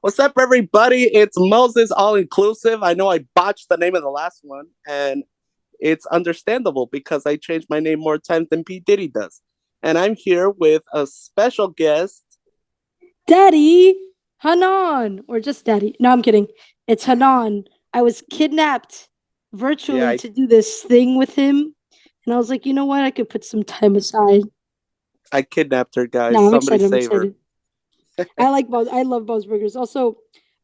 What's up, everybody? It's Moses All Inclusive. I know I botched the name of the last one, and it's understandable because I changed my name more times than P. Diddy does. And I'm here with a special guest. Daddy, Hanan, or just Daddy. No, I'm kidding. It's Hanan. I was kidnapped Yeah, virtually to do this thing with him, and I was like, you know what? I could put some time aside. I kidnapped her, guys. No, I'm Somebody excited. I'm save her. excited. I like Bob's. I love Bob's Burgers. Also,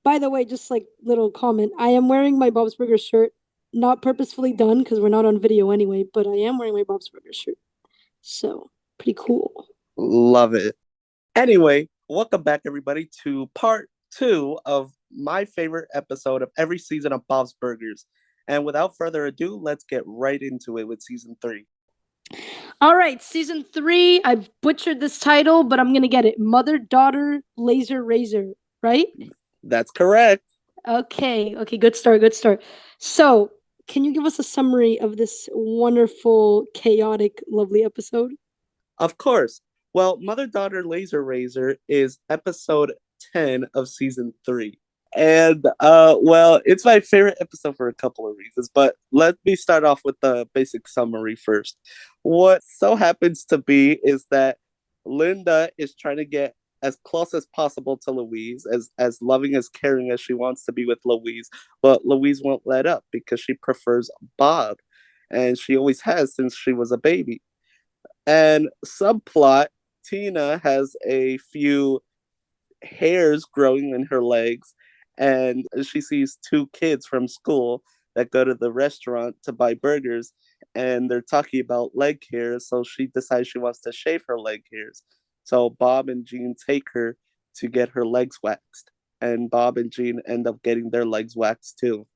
by the way, just like little comment, I am wearing my Bob's Burgers shirt, not purposefully done because we're not on video anyway. But I am wearing my Bob's Burgers shirt, so pretty cool. Love it. Anyway, welcome back, everybody, to part two of my favorite episode of every season of Bob's Burgers. And without further ado, let's get right into it with season three. All right, season three. I butchered this title, but I'm gonna get it. Mother daughter laser razor, right? That's correct. Okay, good start, good start. So, can you give us a summary of this wonderful, chaotic, lovely episode? Of course. Well, Mother Daughter Laser Razor is episode 10 of season 3. And well, it's my favorite episode for a couple of reasons, but let me start off with the basic summary first. What so happens to be is that Linda is trying to get as close as possible to Louise, as loving, as caring as she wants to be with Louise, but Louise won't let up because she prefers Bob, and she always has since she was a baby. And subplot, Tina has a few hairs growing in her legs, and she sees two kids from school that go to the restaurant to buy burgers, and they're talking about leg hairs, so she decides she wants to shave her leg hairs. So Bob and Jean take her to get her legs waxed, and Bob and Jean end up getting their legs waxed too.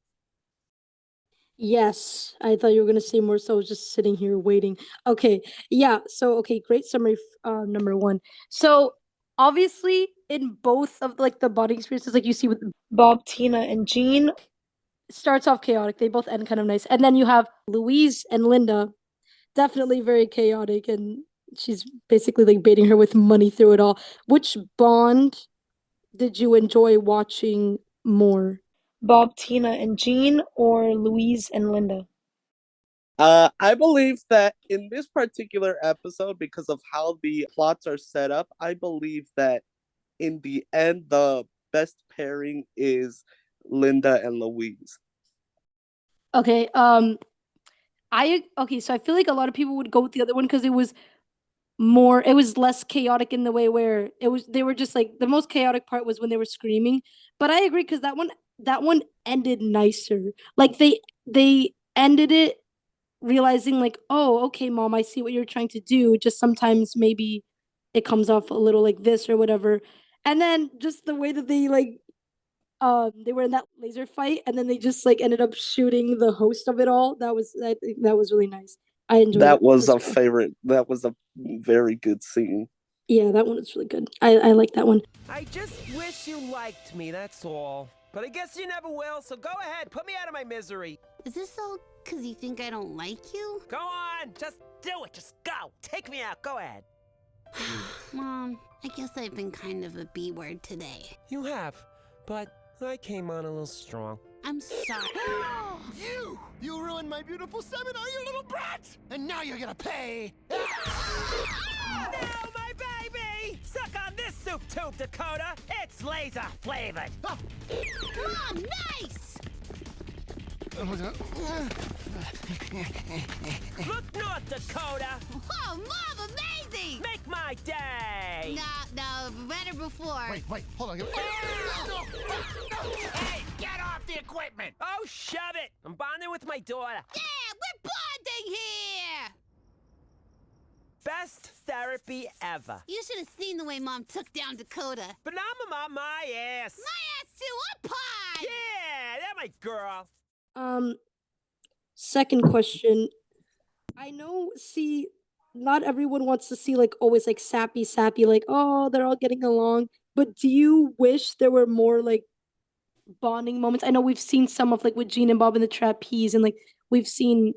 Yes, I thought you were gonna say more, so I was just sitting here waiting. Okay, yeah. So, okay, great summary. Number one. So, obviously, in both of like the body experiences, like you see with Bob, Tina, and Jean, starts off chaotic. They both end kind of nice, and then you have Louise and Linda, definitely very chaotic, and she's basically like baiting her with money through it all. Which bond did you enjoy watching more? Bob, Tina, and Jean, or Louise and Linda? I believe that in this particular episode, because of how the plots are set up, I believe that in the end, the best pairing is Linda and Louise. Okay, okay, so I feel like a lot of people would go with the other one because it was less chaotic in the way where they were just like the most chaotic part was when they were screaming. But I agree because that one ended nicer. Like they ended it realizing like, oh, okay, mom, I see what you're trying to do. Just sometimes maybe it comes off a little like this or whatever. And then just the way that they were in that laser fight and then they just like ended up shooting the host of it all. I think that was really nice. I enjoyed That that was as a well. favorite. That was a very good scene. Yeah, that one is really good. I like that one. I just wish you liked me, that's all. But I guess you never will, so go ahead, put me out of my misery. Is this all because you think I don't like you? Go on, just do it, just go. Take me out, go ahead. Mom, I guess I've been kind of a B word today. You have, but I came on a little strong. I'm sorry. You ruined my beautiful seminar, you little brat! And now you're gonna pay! Oh no, my baby! Suck on this soup tube, Dakota! It's laser flavored! Mom, nice! Look north, Dakota! Whoa, Mom, amazing! Make my day! No, better before. Wait, hold on. Hey, get off the equipment! Oh, shove it! I'm bonding with my daughter. Yeah, we're bonding here! Best therapy ever. You should have seen the way Mom took down Dakota. But now I'm on my ass. My ass too, a pod! Yeah, that my girl. Um, Second question. I know, see, not everyone wants to see like always like sappy, like, oh, they're all getting along. But do you wish there were more like bonding moments? I know we've seen some of like with Gene and Bob in the trapeze, and like we've seen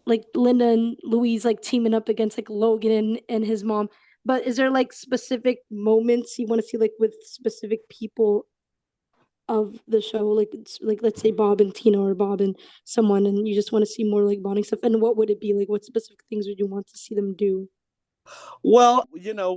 like Linda and Louise like teaming up against like Logan and his mom. But is there like specific moments you want to see like with specific people of the show? Like it's like let's say Bob and Tina or Bob and someone, and you just want to see more like bonding stuff. And what would it be like? What specific things would you want to see them do? Well,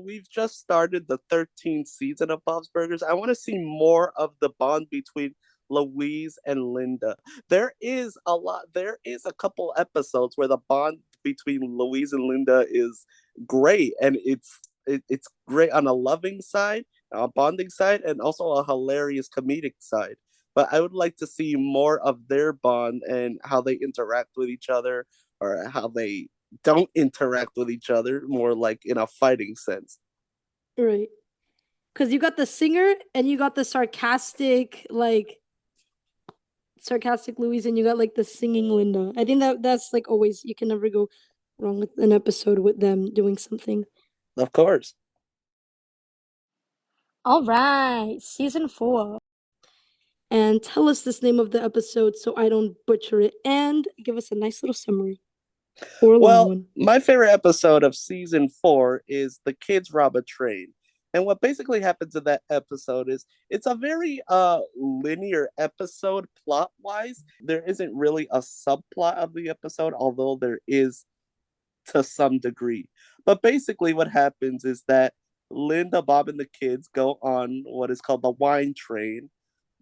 we've just started the 13th season of Bob's Burgers. I want to see more of the bond between Louise and Linda. There is a couple episodes where the bond between Louise and Linda is great, and it's great on a loving side, a bonding side, and also a hilarious comedic side. But I would like to see more of their bond and how they interact with each other, or how they don't interact with each other, more like in a fighting sense. Right. Because you got the singer and you got the sarcastic Louise, and you got like the singing Linda. I think that's like always, you can never go wrong with an episode with them doing something. Of course. All right, season 4. And tell us this name of the episode so I don't butcher it, and give us a nice little summary or a long Well, one. my favorite episode of season 4 is The Kids Rob a Train. And what basically happens in that episode is it's a very linear episode plot wise. There isn't really a subplot of the episode, although there is to some degree. But basically, what happens is that Linda, Bob, and the kids go on what is called the wine train,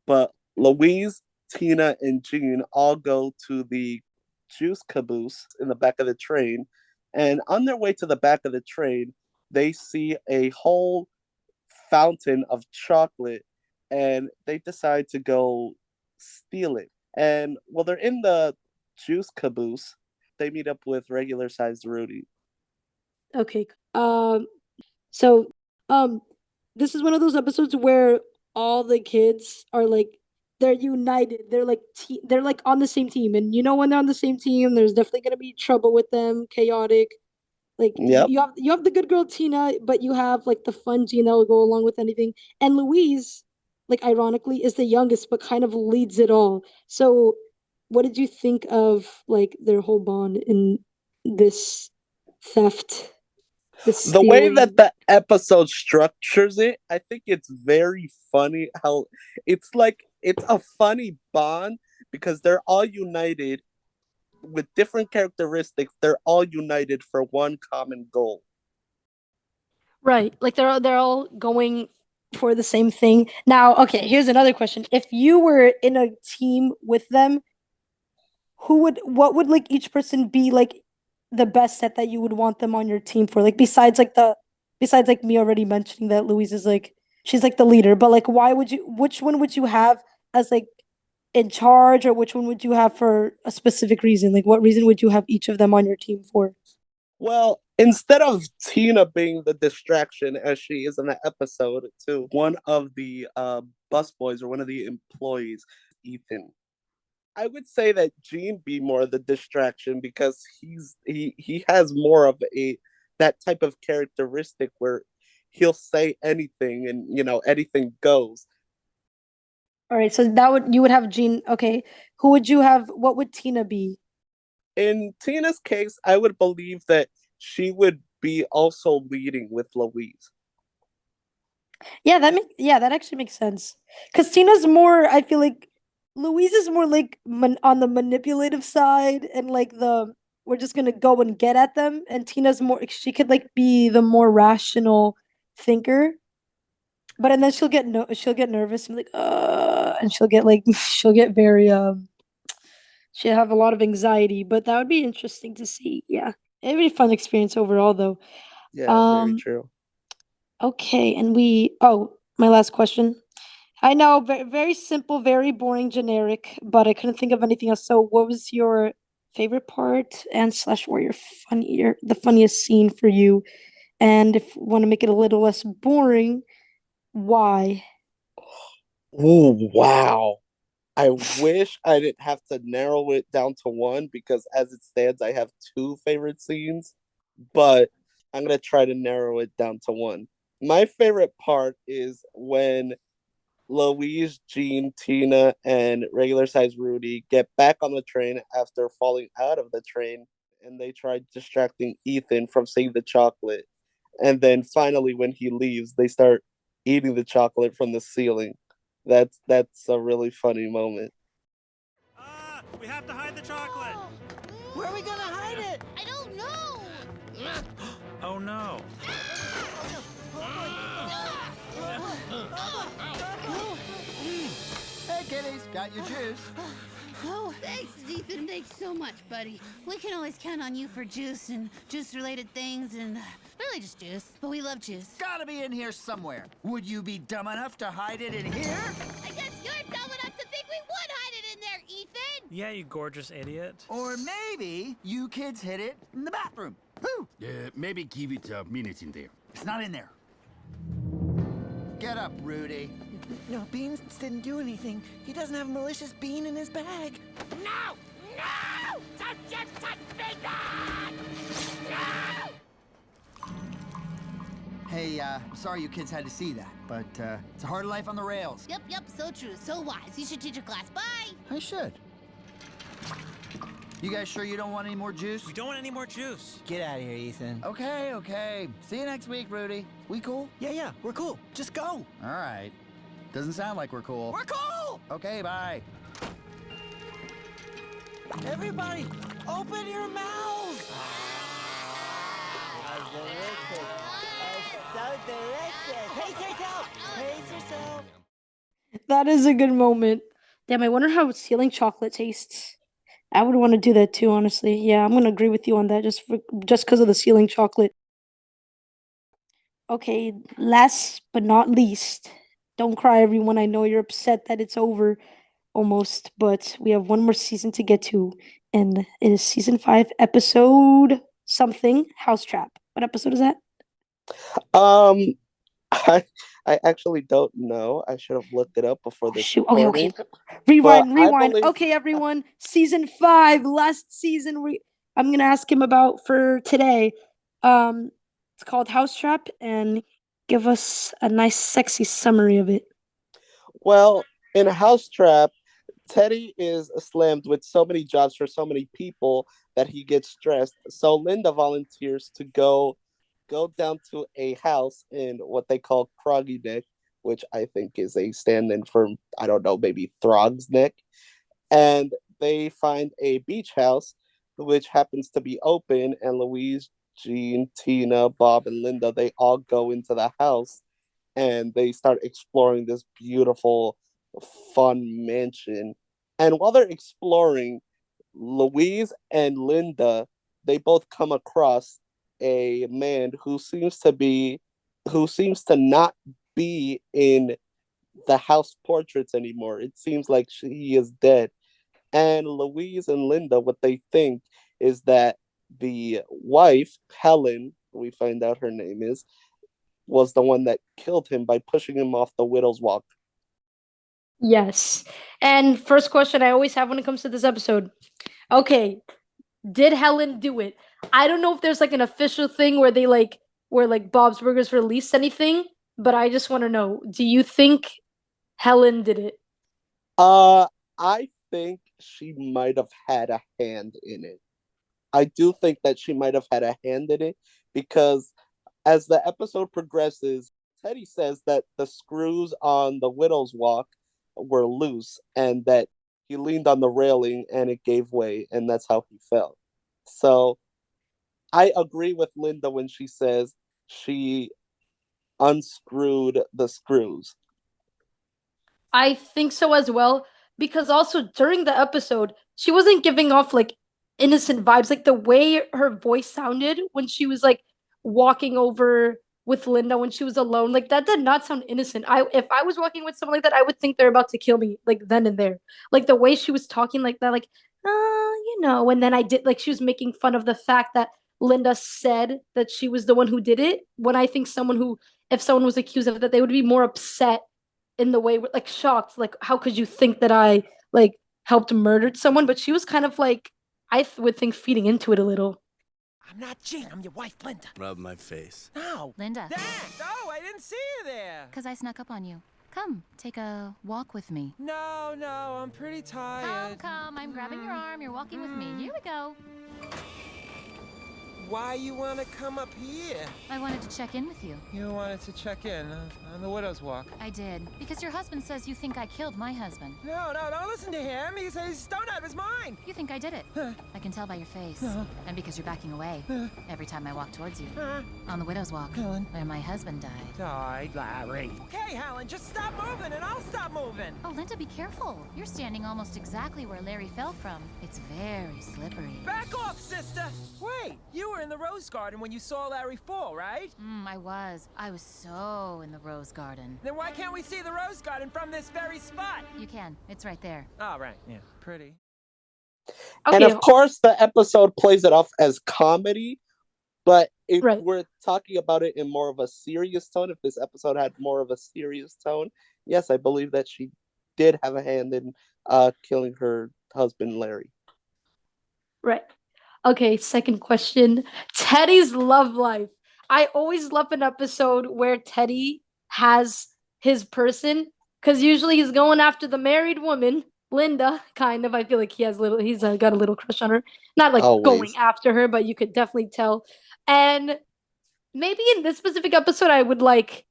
but Louise, Tina, and Jean all go to the juice caboose in the back of the train. And on their way to the back of the train, they see a whole fountain of chocolate, and they decide to go steal it. And while they're in the juice caboose, they meet up with regular sized Rudy. Okay. So, um, this is one of those episodes where all the kids are like they're united. They're like on the same team, and when they're on the same team, there's definitely gonna be trouble with them, chaotic. Like Yep. you have the good girl Tina, but you have like the fun Jean that will go along with anything. And Louise, like ironically, is the youngest, but kind of leads it all. So, what did you think of like their whole bond in this theft? The way that Stealing. the episode structures it, I think it's very funny how it's a funny bond because they're all united with different characteristics. They're all united for one common goal. Right. Like they're all going for the same thing. Now, okay, here's another question. If you were in a team with them, what would like each person be like the best set that you would want them on your team for? Like besides like me already mentioning that Louise is like she's like the leader, but like which one would you have as like in charge, or which one would you have for a specific reason? Like what reason would you have each of them on your team for? Well, instead of Tina being the distraction as she is in the episode, to one of the busboys or one of the employees, Ethan. I would say that Gene be more the distraction because he has more of a that type of characteristic where he'll say anything and anything goes. All right, so that would you would have Jean. Okay, who would you have? What would Tina be? In Tina's case, I would believe that she would be also leading with Louise. Yeah, that actually makes sense. Because Tina's more, I feel like Louise is more like on the manipulative side, and like the we're just gonna go and get at them. And Tina's more, she could like be the more rational thinker. But and then she'll get nervous and be like, and she'll get like she'll get very she'll have a lot of anxiety. But that would be interesting to see. Yeah, it'd be a fun experience overall, though. Yeah, very Um, true. okay, and my last question. I know, very, very simple, very boring, generic, but I couldn't think of anything else. So, what was your favorite part and slash or the funniest scene for you? And if you want to make it a little less boring, why? Oh, wow. I wish I didn't have to narrow it down to one because as it stands, I have two favorite scenes, but I'm going to try to narrow it down to one. My favorite part is when Louise, Jean, Tina, and regular size Rudy get back on the train after falling out of the train and they try distracting Ethan from seeing the chocolate. And then finally, when he leaves, they start eating the chocolate from the ceiling. That's a really funny moment. We have to hide the chocolate. Where are we gonna hide it? I don't know. Oh no. Hey, kitties, got your juice. Oh, thanks, Ethan. Thanks so much, buddy. We can always count on you for juice and juice-related things and really just juice. But we love juice. Gotta be in here somewhere. Would you be dumb enough to hide it in here? I guess you're dumb enough to think we would hide it in there, Ethan. Yeah, you gorgeous idiot. Or maybe you kids hid it in the bathroom. Woo! Maybe give it a minute in there. It's not in there. Get up, Rudy. No, Beans didn't do anything. He doesn't have a malicious bean in his bag. No! No! Don't you touch me, God! No! Hey, sorry you kids had to see that, but it's a hard life on the rails. Yep, so true, so wise. You should teach your class. Bye. I should. You guys sure you don't want any more juice? We don't want any more juice. Get out of here, Ethan. Okay. See you next week, Rudy. We cool? Yeah, we're cool. Just go. All right. Doesn't sound like we're cool. We're cool! Okay, bye. Everybody, open your mouths! So delicious. Pace yourself. Pace yourself. That is a good moment. Damn, I wonder how ceiling chocolate tastes. I would want to do that too, honestly. Yeah, I'm gonna agree with you on that just because of the ceiling chocolate. Okay, last but not least, don't cry, everyone. I know you're upset that it's over almost, but we have one more season to get to, and it is season 5, episode something, House Trap. What episode is that? Um, I actually don't know. I should have looked it up before this Shoot. Okay. recording. Rewind. But I believe- Okay, everyone. Season 5, last season. I'm gonna ask him about for today. It's called House Trap, and give us a nice, sexy summary of it. Well, in a House Trap, Teddy is slammed with so many jobs for so many people that he gets stressed. So Linda volunteers to go down to a house in what they call Kroggy Neck, which I think is a stand-in for, I don't know, maybe Throg's Neck. And they find a beach house, which happens to be open, and Louise, Jean, Tina, Bob, and Linda, they all go into the house, and they start exploring this beautiful, fun mansion. And while they're exploring, Louise and Linda, they both come across a man who seems to not be in the house portraits anymore. It seems like he is dead. And Louise and Linda, what they think is that the wife, Helen, we find out her name is, was the one that killed him by pushing him off the widow's walk. Yes. And first question I always have when it comes to this episode. Okay, did Helen do it? I don't know if there's like an official thing where Bob's Burgers released anything, but I just want to know, do you think Helen did it? I think she might have had a hand in it. I do think that she might have had a hand in it because as the episode progresses, Teddy says that the screws on the widow's walk were loose and that he leaned on the railing and it gave way, and that's how he fell. So I agree with Linda when she says she unscrewed the screws. I think so as well, because also during the episode, she wasn't giving off like innocent vibes. Like the way her voice sounded when she was like walking over with Linda when she was alone, like that did not sound innocent. If I was walking with someone like that, I would think they're about to kill me like then and there. Like the way she was talking like that, like and then I did like she was making fun of the fact that Linda said that she was the one who did it. When I think if someone was accused of that, they would be more upset in the way like shocked, like how could you think that I like helped murdered someone? But she was kind of like would think feeding into it a little. I'm not Jean, I'm your wife, Linda. Rub my face. No. Linda. Dad! Oh, I didn't see you there. Because I snuck up on you. Come, take a walk with me. No, I'm pretty tired. Come, I'm grabbing your arm. You're walking with me. Here we go. why you want to come up here? I wanted to check in with you. You wanted to check in on the Widow's Walk. I did. Because your husband says you think I killed my husband. No, don't listen to him. He says Stone Eye was mine. You think I did it. I can tell by your face. And because you're backing away every time I walk towards you. On the Widow's Walk, Helen. where my husband died. Died, Larry. Okay, Helen, just stop moving and I'll stop moving. Oh, Linda, be careful. You're standing almost exactly where Larry fell from. It's very slippery. Back off, sister. Wait, you were in the Rose Garden when you saw Larry fall, right? I was. I was so in the Rose Garden. Then why can't we see the Rose Garden from this very spot? You can. It's right there. Oh, right. Yeah, pretty. And Okay, of course, the episode plays it off as comedy. But if Right. we're talking about it in more of a serious tone, if this episode had more of a serious tone, yes, I believe that she did have a hand in killing her husband, Larry. right. Okay, second question. Teddy's love life. I always love an episode where Teddy has his person, because usually he's going after the married woman, Linda, kind of. I feel like he's got a little crush on her. Not like going Always. after her, but you could definitely tell. And maybe in this specific episode, I would like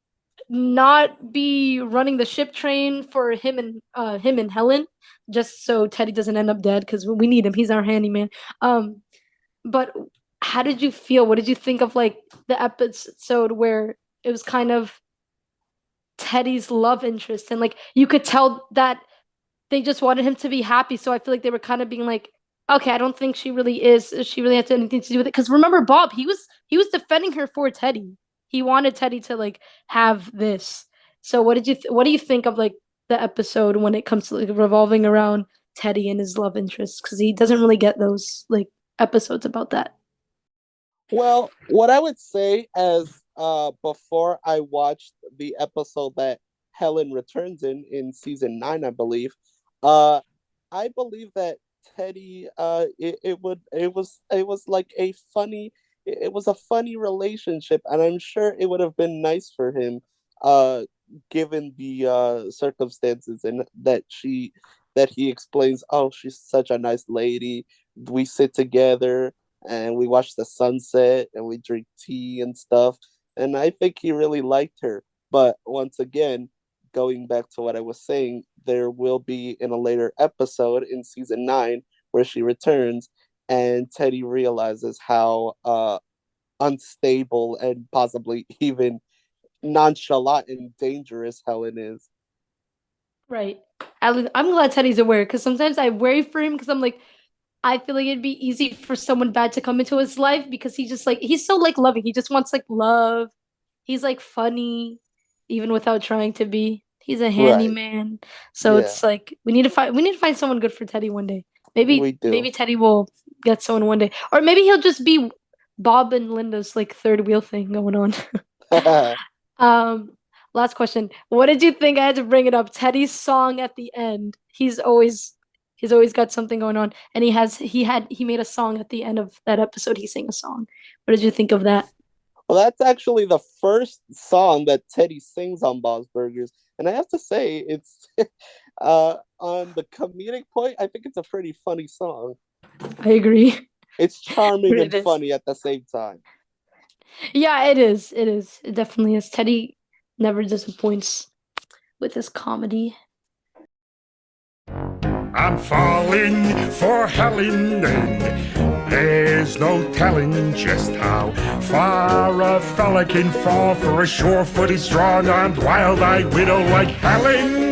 not be running the ship train for him and Helen, just so Teddy doesn't end up dead, because we need him. He's our handyman. But how did you feel? What did you think of like the episode where it was kind of Teddy's love interest, and like you could tell that they just wanted him to be happy? So I feel like they were kind of being like, okay, I don't think she really is. She really had anything to do with it? Because remember, Bob, he was defending her for Teddy. He wanted Teddy to like have this. So what do you think of like the episode when it comes to like revolving around Teddy and his love interest? Because he doesn't really get those like episodes about that. Well, what I would say as before I watched the episode that Helen returns in season 9, I believe, I believe that Teddy it was like a funny relationship, and I'm sure it would have been nice for him given the circumstances, and that he explains, oh, she's such a nice lady. We sit together and we watch the sunset and we drink tea and stuff. And I think he really liked her. But once again, going back to what I was saying, there will be in a later episode in season 9 where she returns and Teddy realizes how unstable and possibly even nonchalant and dangerous Helen is. Right. I'm glad Teddy's aware, because sometimes I worry for him, because I'm like, I feel like it'd be easy for someone bad to come into his life, because he's so like loving. He just wants like love. He's like funny, even without trying to be. He's a handyman. So Yeah. it's like we need to find someone good for Teddy one day. We do. Maybe Teddy will get someone one day. Or maybe he'll just be Bob and Linda's like third wheel thing going on. Last question. What did you think? I had to bring it up. Teddy's song at the end. He's always got something going on, and he made a song at the end of that episode. He sang a song. What did you think of that? Well, that's actually the first song that Teddy sings on Bob's Burgers, and I have to say, it's on the comedic point, I think it's a pretty funny song. I agree. It's charming It and is. funny at the same time. Yeah, it is. It is. It definitely is. Teddy never disappoints with his comedy. I'm falling for Helen, and there's no telling just how far a fella can fall for a sure-footed, strong-armed, wild-eyed widow like Helen.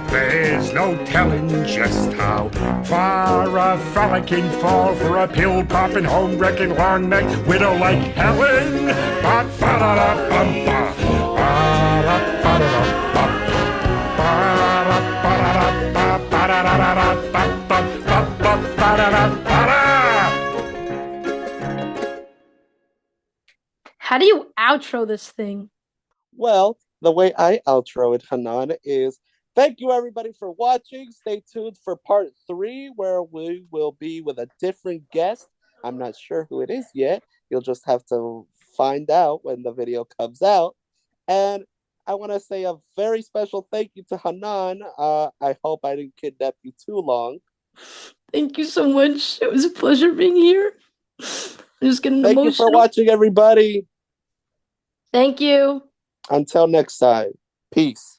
There's no telling just how far a fella can fall for a pill-popping, home-wrecking, long-necked widow like Helen. How do you outro this thing? Well, the way I outro it, Hanan, is thank you everybody for watching. Stay tuned for part 3, where we will be with a different guest. I'm not sure who it is yet. You'll just have to find out when the video comes out. And I want to say a very special thank you to Hanan. I hope I didn't kidnap you too long. Thank you so much. It was a pleasure being here. I'm just getting Thank you emotional. for watching, everybody. Thank you. Until next time, peace.